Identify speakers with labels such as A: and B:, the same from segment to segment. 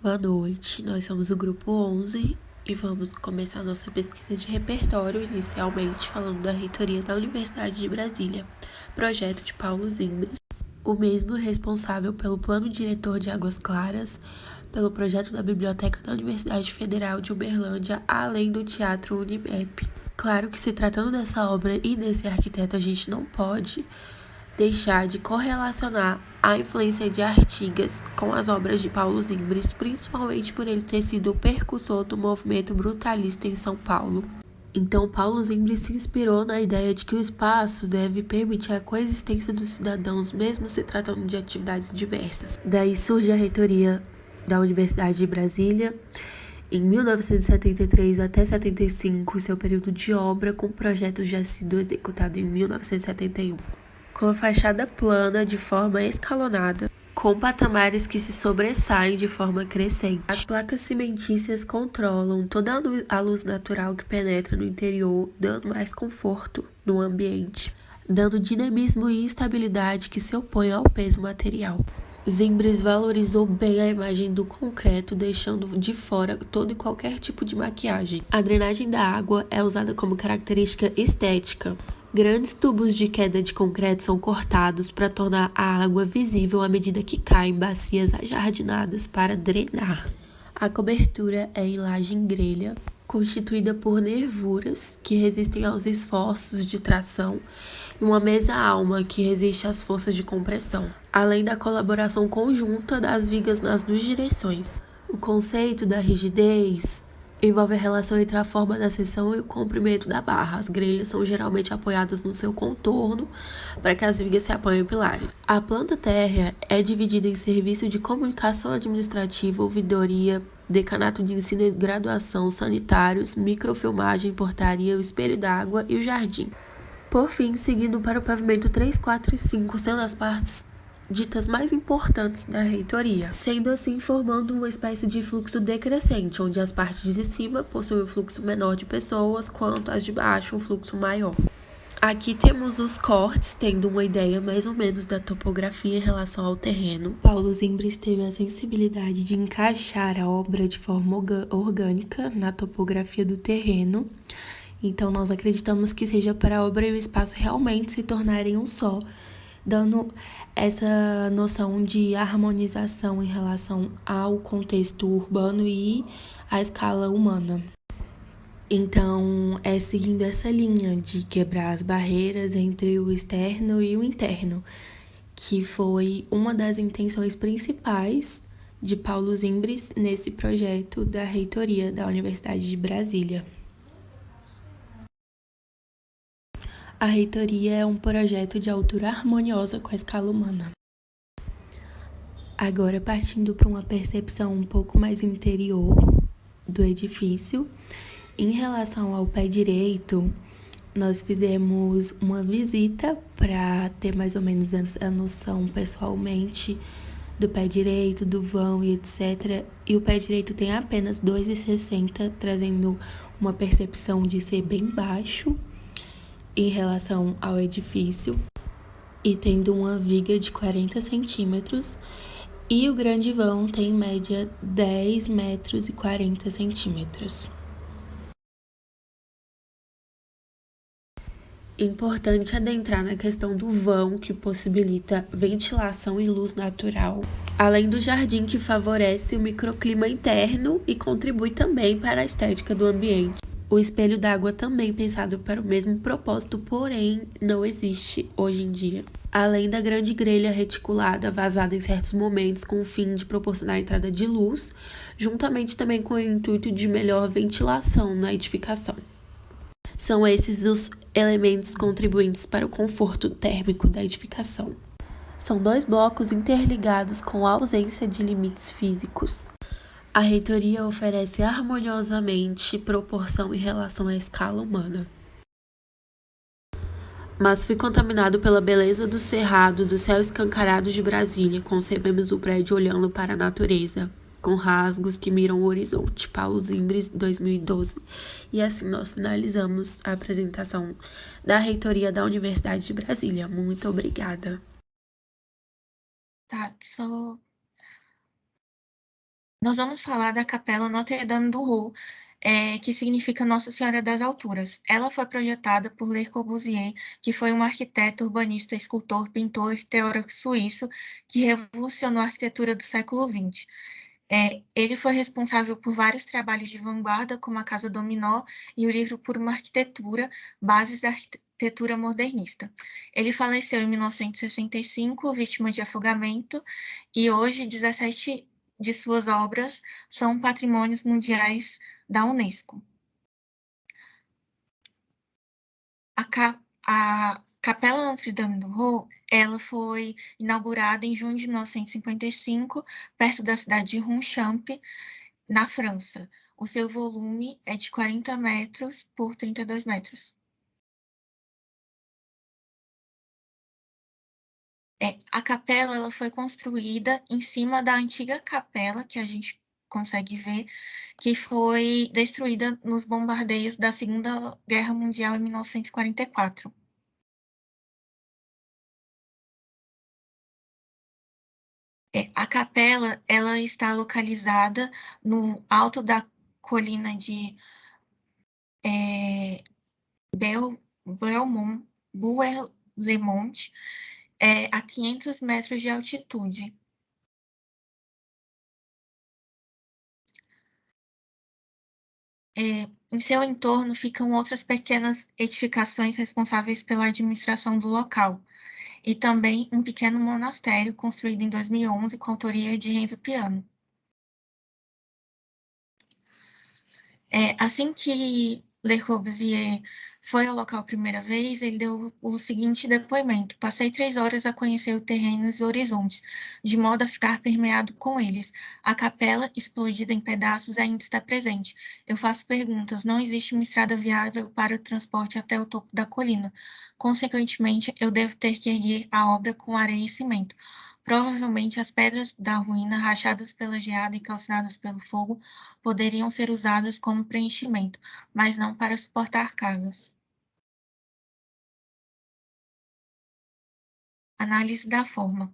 A: Boa noite, nós somos o grupo 11 e vamos começar nossa pesquisa de repertório, inicialmente falando da reitoria da Universidade de Brasília, projeto de Paulo Zimbres, o mesmo responsável pelo Plano Diretor de Águas Claras, pelo projeto da Biblioteca da Universidade Federal de Uberlândia, além do Teatro Unimep. Claro que se tratando dessa obra e desse arquiteto, a gente não pode deixar de correlacionar a influência de Artigas com as obras de Paulo Zimbres, principalmente por ele ter sido o precursor do movimento brutalista em São Paulo. Então, Paulo Zimbres se inspirou na ideia de que o espaço deve permitir a coexistência dos cidadãos, mesmo se tratando de atividades diversas. Daí surge a reitoria da Universidade de Brasília, em 1973 até 75, seu período de obra, com projetos já sido executado em 1971. Com a fachada plana de forma escalonada, com patamares que se sobressaem de forma crescente. As placas cimentícias controlam toda a luz natural que penetra no interior, dando mais conforto no ambiente, dando dinamismo e estabilidade que se opõe ao peso material. Zimbres valorizou bem a imagem do concreto, deixando de fora todo e qualquer tipo de maquiagem. A drenagem da água é usada como característica estética. Grandes tubos de queda de concreto são cortados para tornar a água visível à medida que cai em bacias ajardinadas para drenar. A cobertura é em laje em grelha, constituída por nervuras que resistem aos esforços de tração e uma mesa-alma que resiste às forças de compressão, além da colaboração conjunta das vigas nas duas direções. O conceito da rigidez envolve a relação entre a forma da seção e o comprimento da barra. As grelhas são geralmente apoiadas no seu contorno para que as vigas se apoiem em pilares. A planta térrea é dividida em serviço de comunicação administrativa, ouvidoria, decanato de ensino e graduação, sanitários, microfilmagem, portaria, o espelho d'água e o jardim. Por fim, seguindo para o pavimento 3, 4 e 5, sendo as partes ditas mais importantes da reitoria, sendo assim formando uma espécie de fluxo decrescente, onde as partes de cima possuem um fluxo menor de pessoas, quanto as de baixo um fluxo maior. Aqui temos os cortes, tendo uma ideia mais ou menos da topografia em relação ao terreno. Paulo Zimbres teve a sensibilidade de encaixar a obra de forma orgânica na topografia do terreno. Então, nós acreditamos que seja para a obra e o espaço realmente se tornarem um só, dando essa noção de harmonização em relação ao contexto urbano e à escala humana. Então, é seguindo essa linha de quebrar as barreiras entre o externo e o interno, que foi uma das intenções principais de Paulo Zimbres nesse projeto da reitoria da Universidade de Brasília. A reitoria é um projeto de altura harmoniosa com a escala humana. Agora, partindo para uma percepção um pouco mais interior do edifício, em relação ao pé direito, nós fizemos uma visita para ter mais ou menos a noção pessoalmente do pé direito, do vão e etc. E o pé direito tem apenas 2,60, trazendo uma percepção de ser bem baixo em relação ao edifício, e tendo uma viga de 40 centímetros, e o grande vão tem em média 10 metros e 40 centímetros. Importante adentrar na questão do vão, que possibilita ventilação e luz natural, além do jardim, que favorece o microclima interno e contribui também para a estética do ambiente. O espelho d'água também pensado para o mesmo propósito, porém não existe hoje em dia. Além da grande grelha reticulada vazada em certos momentos com o fim de proporcionar a entrada de luz, juntamente também com o intuito de melhor ventilação na edificação. São esses os elementos contribuintes para o conforto térmico da edificação. São dois blocos interligados com a ausência de limites físicos. A reitoria oferece harmoniosamente proporção em relação à escala humana. Mas fui contaminado pela beleza do cerrado, do céu escancarado de Brasília. Concebemos o prédio olhando para a natureza, com rasgos que miram o horizonte. Paulo Zimbres, 2012. E assim nós finalizamos a apresentação da reitoria da Universidade de Brasília. Muito obrigada.
B: Tá, só Nós vamos falar da Capela Notre-Dame du Roule, que significa Nossa Senhora das Alturas. Ela foi projetada por Le Corbusier, que foi um arquiteto, urbanista, escultor, pintor e teórico suíço que revolucionou a arquitetura do século XX. Ele foi responsável por vários trabalhos de vanguarda, como a Casa Dominó e o livro Por uma Arquitetura, Bases da Arquitetura Modernista. Ele faleceu em 1965, vítima de afogamento, e hoje 17 de suas obras são patrimônios mundiais da Unesco. A Capela Notre-Dame du Roule, ela foi inaugurada em junho de 1955, perto da cidade de Ronchamp, na França. O seu volume é de 40 metros por 32 metros. A capela ela foi construída em cima da antiga capela, que a gente consegue ver, que foi destruída nos bombardeios da Segunda Guerra Mundial em 1944. A capela ela está localizada no alto da colina de é, Belmont, Buerlemont, a 500 metros de altitude. Em seu entorno ficam outras pequenas edificações responsáveis pela administração do local, e também um pequeno monastério construído em 2011 com autoria de Renzo Piano. Assim que Le Corbusier foi ao local a primeira vez, ele deu o seguinte depoimento: passei 3 horas a conhecer o terreno e os horizontes, de modo a ficar permeado com eles. A capela, explodida em pedaços, ainda está presente. Eu faço perguntas: não existe uma estrada viável para o transporte até o topo da colina. Consequentemente, eu devo ter que erguer a obra com areia e cimento. Provavelmente as pedras da ruína, rachadas pela geada e calcinadas pelo fogo, poderiam ser usadas como preenchimento, mas não para suportar cargas. Análise da forma.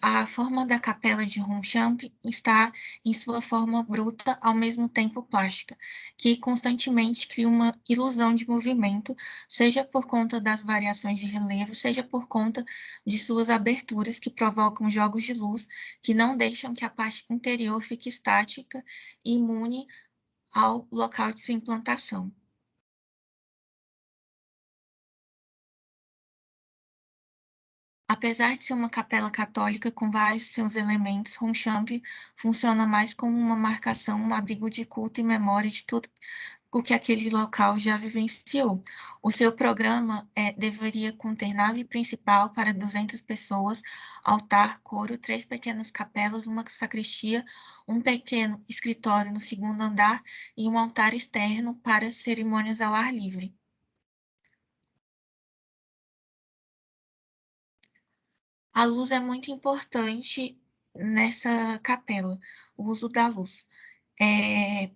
B: A forma da capela de Ronchamp está em sua forma bruta, ao mesmo tempo plástica, que constantemente cria uma ilusão de movimento, seja por conta das variações de relevo, seja por conta de suas aberturas que provocam jogos de luz que não deixam que a parte interior fique estática e imune ao local de sua implantação. Apesar de ser uma capela católica com vários seus elementos, Ronchamp funciona mais como uma marcação, um abrigo de culto e memória de tudo o que aquele local já vivenciou. O seu programa deveria conter nave principal para 200 pessoas, altar, coro, 3 pequenas capelas, uma sacristia, um pequeno escritório no segundo andar e um altar externo para cerimônias ao ar livre. A luz é muito importante nessa capela, o uso da luz. É,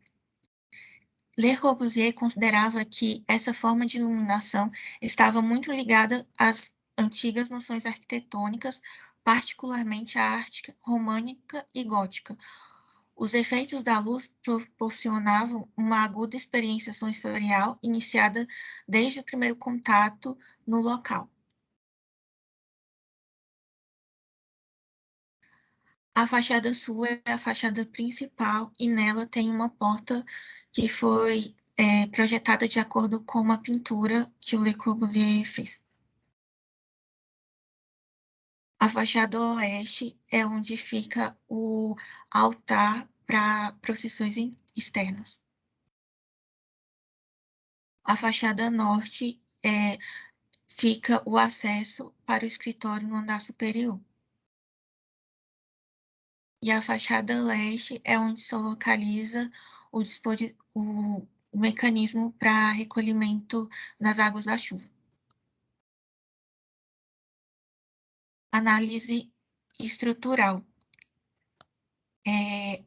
B: Le Corbusier considerava que essa forma de iluminação estava muito ligada às antigas noções arquitetônicas, particularmente a arte românica e gótica. Os efeitos da luz proporcionavam uma aguda experiência sensorial iniciada desde o primeiro contato no local. A fachada sul é a fachada principal e nela tem uma porta que foi projetada de acordo com uma pintura que o Le Corbusier fez. A fachada oeste é onde fica o altar para procissões externas. A fachada norte fica o acesso para o escritório no andar superior. E a fachada leste é onde se localiza o mecanismo para recolhimento das águas da chuva. Análise estrutural. É,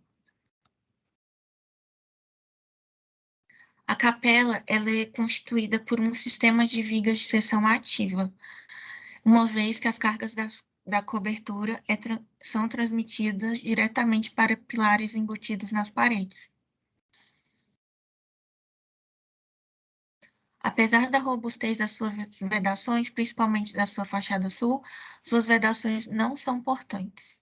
B: a capela ela é constituída por um sistema de vigas de seção ativa, uma vez que as cargas da cobertura são transmitidas diretamente para pilares embutidos nas paredes. Apesar da robustez das suas vedações, principalmente da sua fachada sul, suas vedações não são portantes.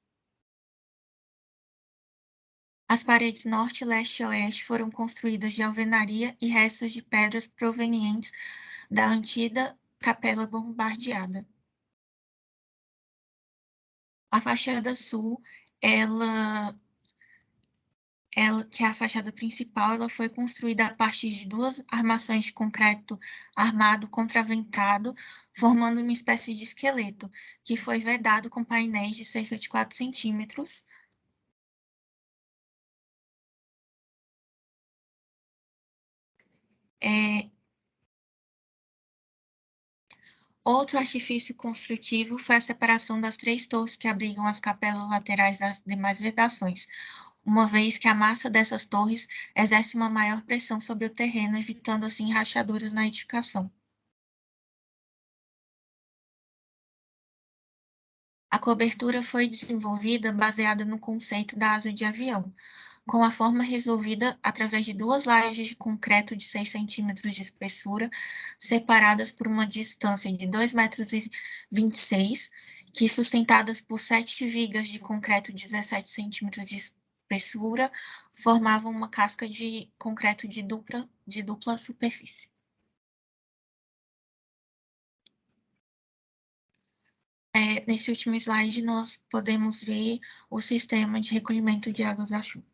B: As paredes norte, leste e oeste foram construídas de alvenaria e restos de pedras provenientes da antiga capela bombardeada. A fachada sul, ela que é a fachada principal, ela foi construída a partir de duas armações de concreto armado contraventado, formando uma espécie de esqueleto, que foi vedado com painéis de cerca de 4 centímetros. É, Outro artifício construtivo foi a separação das três torres que abrigam as capelas laterais das demais vedações, uma vez que a massa dessas torres exerce uma maior pressão sobre o terreno, evitando assim rachaduras na edificação. A cobertura foi desenvolvida baseada no conceito da asa de avião, com a forma resolvida através de duas lajes de concreto de 6 centímetros de espessura, separadas por uma distância de 2,26 metros, que sustentadas por 7 vigas de concreto de 17 centímetros de espessura, formavam uma casca de concreto de dupla superfície. Nesse último slide, nós podemos ver o sistema de recolhimento de águas da chuva.